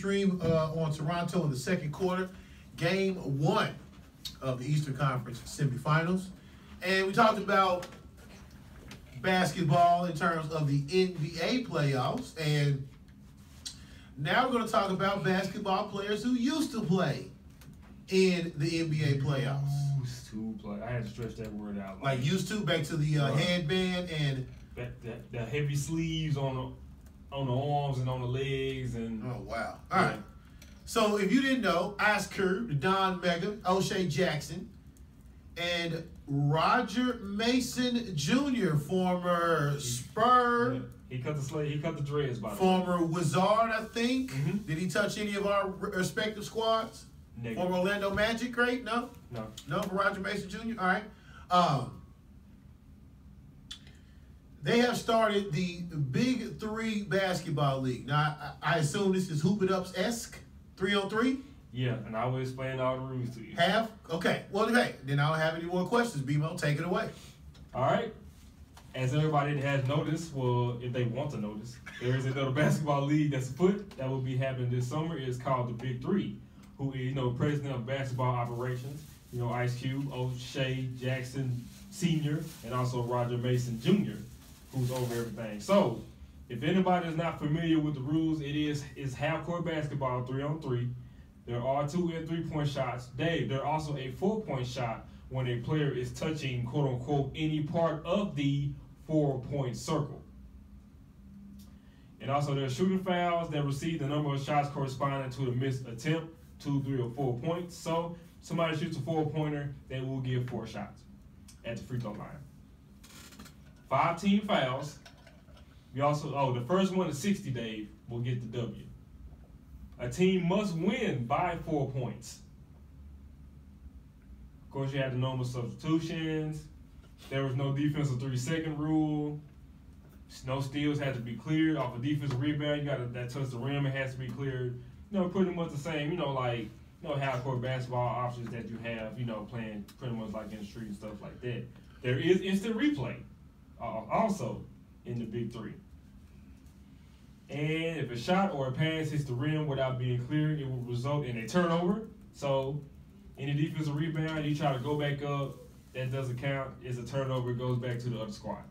Stream on Toronto in the second quarter, game 1 of the Eastern Conference semifinals. And we talked about basketball in terms of the NBA playoffs. And now we're going to talk about basketball players who used to play in the NBA playoffs. Used to play. I had to stretch that word out. Like used to, back to the headband and the heavy sleeves on the arms and on the legs. And oh, wow. All right. So if you didn't know, Ice Cube, Don Mega, O'Shea Jackson, and Roger Mason Jr., former Spur. Yeah. He cut the dreads, by the way. Former Wizard, I think. Mm-hmm. Did he touch any of our respective squads? Negative. Former Orlando Magic, great? No? No. No, for Roger Mason Jr.? All right. They have started the Big Three basketball league. Now, I assume this is Hoop It Up's-esque, 3-on-3? Yeah, and I will explain all the rules to you. Have? Okay. Well, okay. Then I don't have any more questions, BMO. Take it away. All right. As everybody has noticed, well, if they want to notice, there is another basketball league that's afoot that will be happening this summer. It's called the Big Three, who is, president of basketball operations, Ice Cube, O'Shea Jackson Sr., and also Roger Mason Jr., who's over everything. So, if anybody is not familiar with the rules, it's half-court basketball, 3-on-3. There are 2 and 3-point shots. There's also a 4-point shot when a player is touching, quote-unquote, any part of the 4-point circle. And also there are shooting fouls that receive the number of shots corresponding to the missed attempt, 2, 3, or 4 points. So somebody shoots a 4-pointer, they will give 4 shots at the free throw line. 5 team fouls. We also, the first one to 60, Dave, will get the W. A team must win by 4 points. Of course, you have the normal substitutions. There was no defensive 3-second rule. No steals had to be cleared off a defensive rebound. You got that touch the rim, it has to be cleared. Pretty much the same. Half-court basketball options that you have. Playing pretty much like in the street and stuff like that. There is instant replay, also in the Big Three. And if a shot or a pass hits the rim without being cleared, it will result in a turnover. So, any defensive rebound, you try to go back up, that doesn't count. It's a turnover, it goes back to the other squad.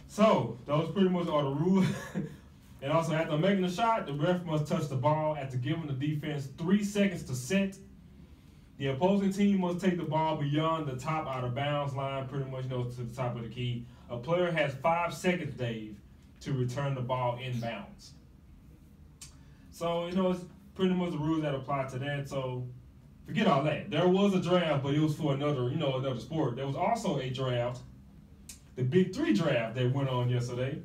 So, those pretty much are the rules. And also, after making a shot, the ref must touch the ball after giving the defense 3 seconds to set. The opposing team must take the ball beyond the top out of bounds line, pretty much to the top of the key. A player has 5 seconds, Dave, to return the ball inbounds. So, it's pretty much the rules that apply to that. So, forget all that. There was a draft, but it was for another sport. There was also a draft, the Big Three draft that went on yesterday.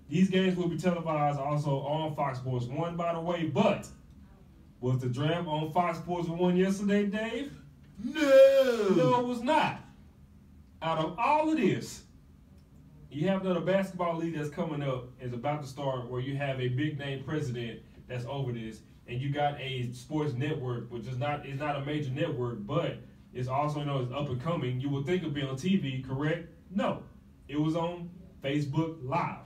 These games will be televised also on Fox Sports 1, by the way. But was the draft on Fox Sports 1 yesterday, Dave? No. No, it was not. Out of all of this, you have another basketball league that's coming up, is about to start, where you have a big name president that's over this, and you got a sports network, which is not a major network, but it's also it's up and coming. You would think it'd be on TV, correct? No, it was on Facebook Live,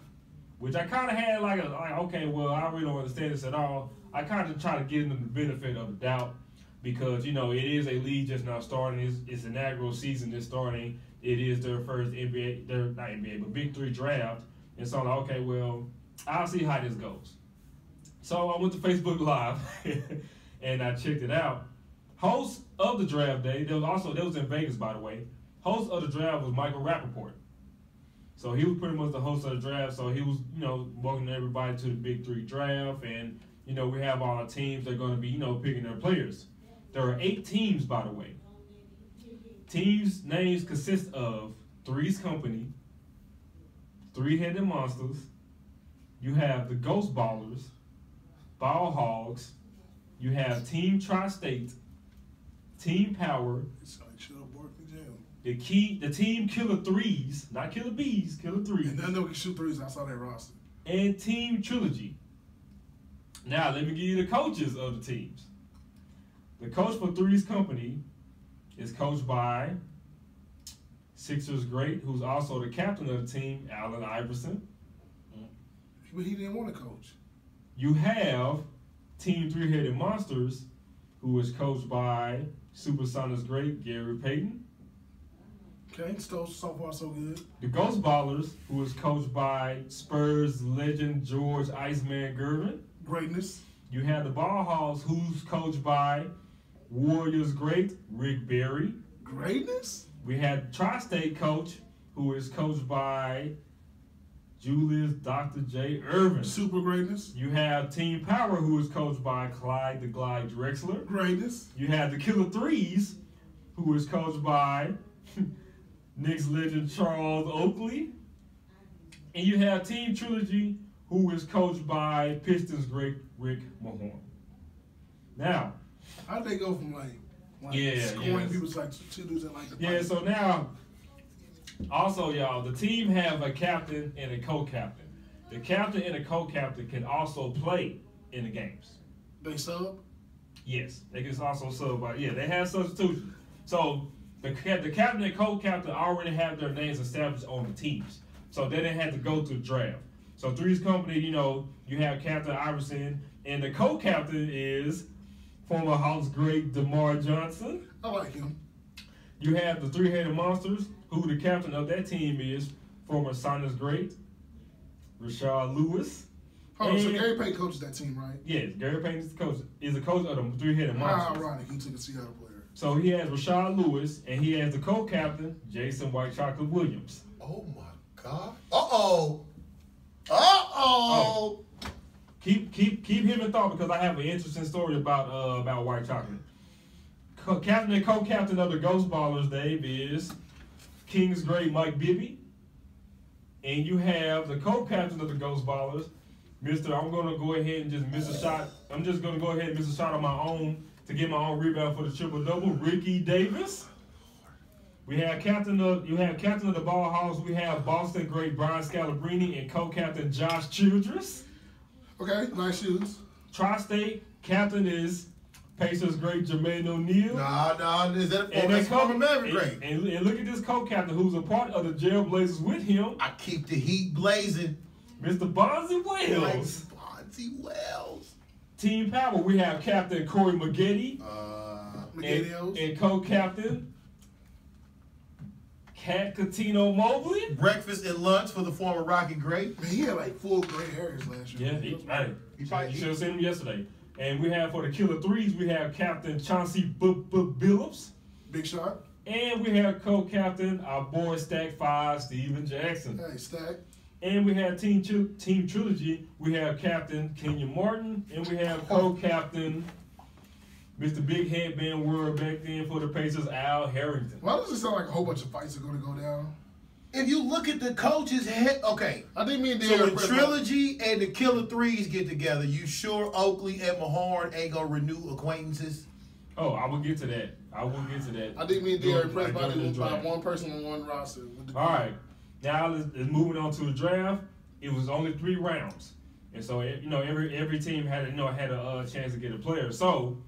which I kind of had okay, well, I really don't understand this at all. I kind of try to give them the benefit of the doubt because it is a league just now starting. It's inaugural season that's starting. It is their first Big Three draft. And so I'm like, okay, well, I'll see how this goes. So I went to Facebook Live and I checked it out. Host of the draft day, that was in Vegas, by the way. Host of the draft was Michael Rappaport. So he was pretty much the host of the draft. So he was, welcoming everybody to the Big Three draft. And, we have our teams that are going to be, picking their players. There are 8 teams, by the way. Teams' names consist of Three's Company, Three-Headed Monsters. You have the Ghost Ballers, Ball Hogs. You have Team Tri-State, Team Power. The Team Killer Threes, not Killer Bees, Killer Threes. And none of them can shoot threes outside that roster. And Team Trilogy. Now, let me give you the coaches of the teams. The coach for Three's Company is coached by Sixers great, who's also the captain of the team, Allen Iverson. But he didn't want to coach. You have Team Three-Headed Monsters, who is coached by Supersonics great Gary Payton. Okay, so far so good. The Ghost Ballers, who is coached by Spurs legend George Iceman Gervin. Greatness. You have the Ball Hogs, who's coached by Warriors great Rick Barry. Greatness. We had Tri-State coach, who is coached by Julius Dr. J. Irvin. Super greatness. You have Team Power, who is coached by Clyde the Glide Drexler. Greatness. You have the Killer Threes, who is coached by Knicks legend Charles Oakley. And you have Team Trilogy, who is coached by Pistons great Rick Mahorn. Now, how'd they go from like scoring people to like two dudes that like the yeah, so now, also y'all, the team have a captain and a co-captain. The captain and the co-captain can also play in the games. They sub? Yes, they can also sub by, yeah, they have substitutions. So the captain and co-captain already have their names established on the teams. So they didn't have to go through the draft. So Three's Company, you know, you have Captain Iverson, and the co-captain is former Hawks great DeMar Johnson. I like him. You have the Three-Headed Monsters, who the captain of that team is former Sonics great Rashard Lewis. Hold on, so Gary Payton coaches that team, right? Yes, Gary Payton is the coach of the Three-Headed How Monsters. ironic, he took a Seattle player. So he has Rashard Lewis, and he has the co-captain, Jason White Chocolate Williams. Oh my God. Uh-oh. Uh-oh. Keep him in thought, because I have an interesting story about White Chocolate. Captain and co-captain of the Ghost Ballers, Dave, is Kings great Mike Bibby. And you have the co-captain of the Ghost Ballers, I'm going to go ahead and just miss a shot. I'm just going to go ahead and miss a shot on my own to get my own rebound for the triple-double, Ricky Davis. You have captain of the Ball Hogs. We have Boston great Brian Scalabrine and co-captain Josh Childress. Okay, nice shoes. Tri-State captain is Pacers great Jermaine O'Neal. Nah, is that that's former Maverick great? And look at this co-captain who's a part of the Jailblazers with him. I keep the heat blazing. Mr. Bonzi Wells. Bonzi Wells. Team Power, we have Captain Corey McGetty. And co-captain Cat Catino Mobley. Breakfast and lunch for the former Rocky great. Man, he had like full gray hairs last year. Yeah, you should have seen him yesterday. And we have for the Killer Threes, we have Captain Chauncey Billups. Big shot. And we have co-captain, our boy Stack 5, Steven Jackson. Hey, Stack. And we have Team Trilogy, we have Captain Kenyon Martin, and we have co-captain Mr. Big Headband World back then for the Pacers, Al Harrington. Why does it sound like a whole bunch of fights are going to go down? If you look at the coaches' head, okay. I didn't mean so when Trilogy and the Killer Threes get together, you sure Oakley and Mahorn ain't going to renew acquaintances? Oh, I will get to that. I didn't mean they're impressed by one person on one roster. All right. Now let's moving on to the draft. It was only 3 rounds, and so every team had a chance to get a player. So,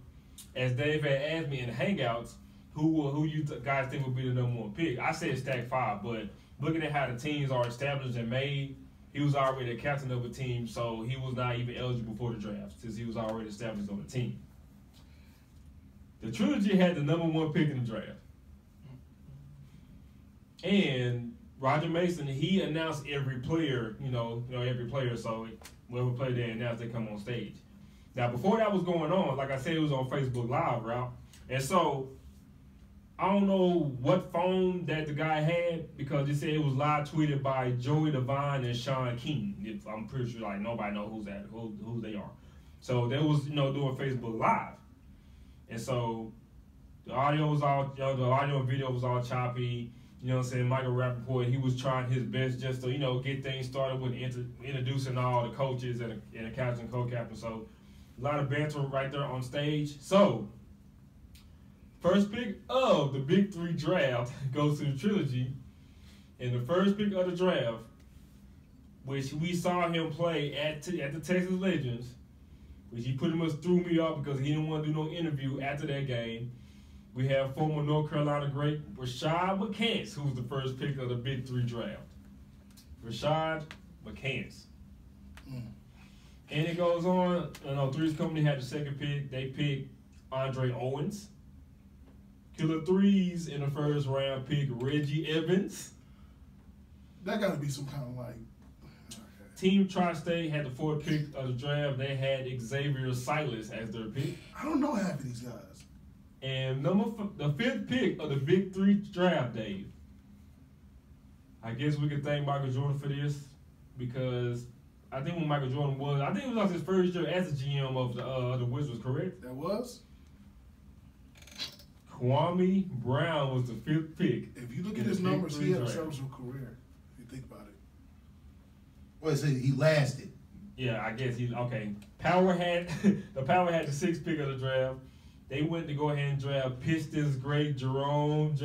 as Dave had asked me in the Hangouts, who you guys think would be the number 1 pick? I said Stack 5, but looking at how the teams are established and made, he was already a captain of a team, so he was not even eligible for the draft since he was already established on the team. The Trilogy had the number 1 pick in the draft, and Roger Mason, he announced every player, every player. So whoever player they announced, they come on stage. Now, before that was going on, like I said, it was on Facebook Live, right? And so I don't know what phone that the guy had, because he said it was live tweeted by Joey Devine and Sean King. I'm pretty sure like nobody knows who they are. So they was doing Facebook Live, and so the audio was all the audio and video was all choppy. You know what I'm saying? Michael Rappaport, he was trying his best just to, get things started with introducing all the coaches and the captain and co-captain. So a lot of banter right there on stage. So first pick of the Big 3 draft goes to the Trilogy. And the first pick of the draft, which we saw him play at the Texas Legends, which he pretty much threw me off because he didn't want to do no interview after that game. We have former North Carolina great Rashad McCants, who was the first pick of the Big 3 draft. Rashad McCants. And it goes on. Three's Company had the second pick. They picked Andre Owens. Killer Threes in the first round pick Reggie Evans. That got to be some kind of like. Team Tri-State had the fourth pick of the draft. They had Xavier Silas as their pick. I don't know half of these guys. And the fifth pick of the Big Three draft, Dave. I guess we can thank Michael Jordan for this because I think when Michael Jordan was, I think it was like his first year as the GM of the Wizards, correct? That was? Kwame Brown was the fifth pick. If you look at his numbers, he had a serviceable career. If you think about it. Well, so he lasted. Yeah, I guess okay. Power had the sixth pick of the draft. They went to go ahead and draft Pistons great Jerome